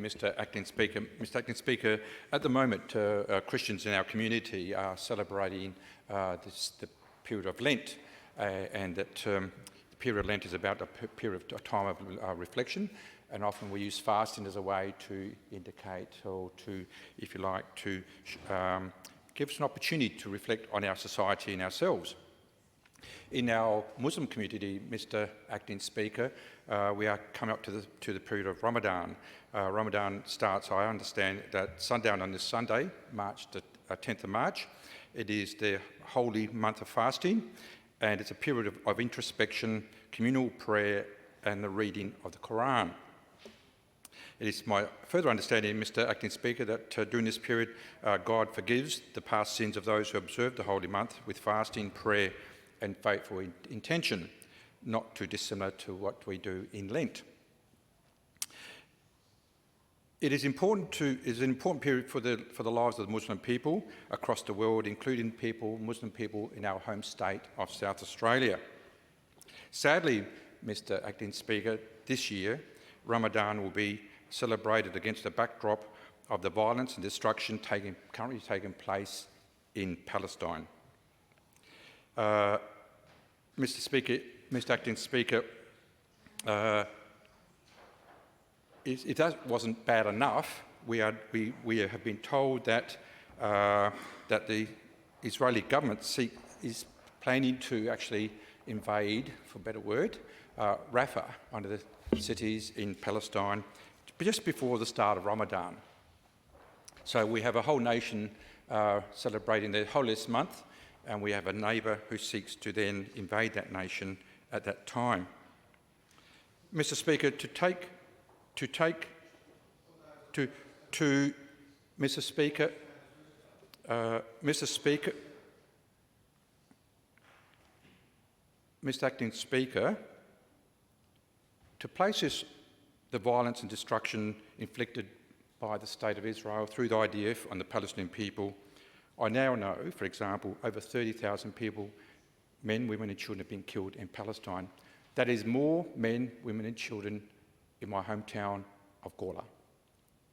Mr Acting Speaker. Mr Acting Speaker, at the moment Christians in our community are celebrating the period of Lent, and that the period of Lent is about a time of reflection, and often we use fasting as a way to indicate, or to, if you like, to give us an opportunity to reflect on our society and ourselves. In our Muslim community, Mr Acting Speaker, we are coming up to the period of Ramadan. Ramadan starts, I understand, at sundown on this Sunday, the 10th of March. It is the holy month of fasting, and it's a period of introspection, communal prayer, and the reading of the Quran. It is my further understanding, Mr Acting Speaker, that during this period, God forgives the past sins of those who observe the holy month with fasting, prayer, and faithful intention, not too dissimilar to what we do in Lent. It is an important period for the lives of the Muslim people across the world, including Muslim people in our home state of South Australia. Sadly, Mr Acting Speaker, this year Ramadan will be celebrated against the backdrop of the violence and destruction currently taking place in Palestine. Mr Acting Speaker, if that wasn't bad enough, we have been told that the Israeli government is planning to actually invade, for a better word, Rafah, one of the cities in Palestine, just before the start of Ramadan. So we have a whole nation celebrating their holiest month, and we have a neighbour who seeks to then invade that nation at that time. Mr Speaker, Mr Acting Speaker, to place the violence and destruction inflicted by the State of Israel through the IDF on the Palestinian people, I now know, for example, over 30,000 people, men, women and children, have been killed in Palestine. That is more men, women and children in my hometown of Gawler.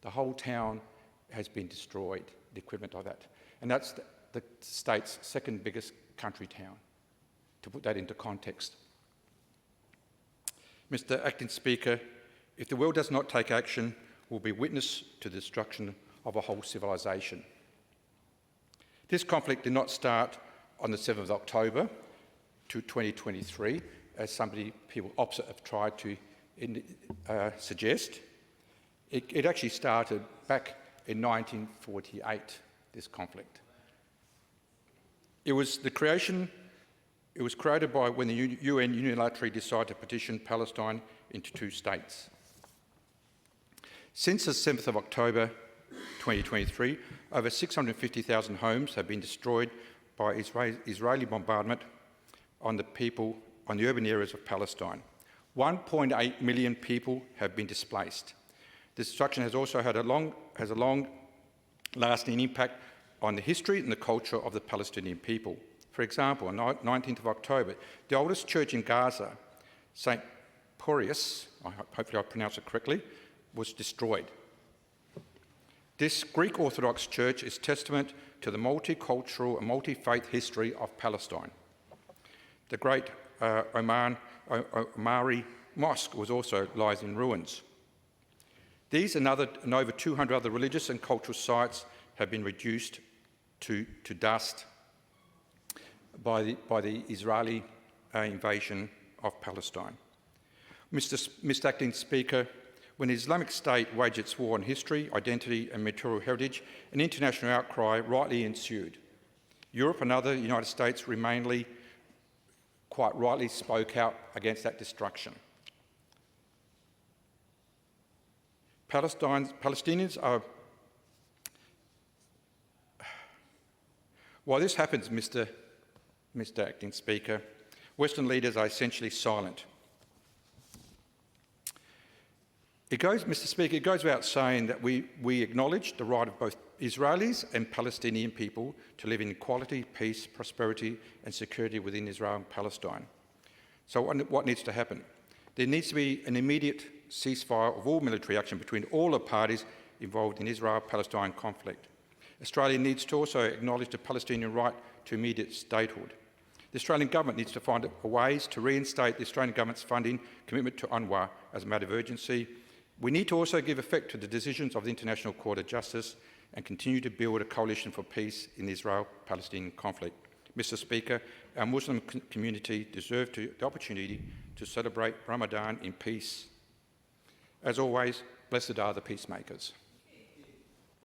The whole town has been destroyed, the equivalent of that. And that's the state's second biggest country town, to put that into context. Mr Acting Speaker, if the world does not take action, we'll be witness to the destruction of a whole civilisation. This conflict did not start on the 7th of October 2023, as people opposite have tried to suggest. It actually started back in 1948, this conflict. It was created by when the UN unilaterally decided to partition Palestine into two states. Since the 7th of October 2023, over 650,000 homes have been destroyed by Israeli bombardment on the urban areas of Palestine. 1.8 million people have been displaced. This destruction has also had a long-lasting impact on the history and the culture of the Palestinian people. For example, on 19th of October, the oldest church in Gaza, St. Porius, hopefully I pronounced it correctly, was destroyed. This Greek Orthodox church is testament to the multicultural and multi-faith history of Palestine. The great Omari Mosque also lies in ruins. These and over 200 other religious and cultural sites have been reduced to dust by the Israeli invasion of Palestine. Mr Acting Speaker, when the Islamic State waged its war on history, identity and material heritage, an international outcry rightly ensued. Europe and other United States quite rightly spoke out against that destruction. Palestinians are... While this happens, Mr Acting Speaker, Western leaders are essentially silent. Mr Speaker, it goes without saying that we acknowledge the right of both Israelis and Palestinian people to live in equality, peace, prosperity and security within Israel and Palestine. So what needs to happen? There needs to be an immediate ceasefire of all military action between all the parties involved in Israel-Palestine conflict. Australia needs to also acknowledge the Palestinian right to immediate statehood. The Australian government needs to find ways to reinstate the Australian government's funding commitment to UNRWA as a matter of urgency. We need to also give effect to the decisions of the International Court of Justice and continue to build a coalition for peace in the Israel-Palestinian conflict. Mr. Speaker, our Muslim community deserve the opportunity to celebrate Ramadan in peace. As always, blessed are the peacemakers.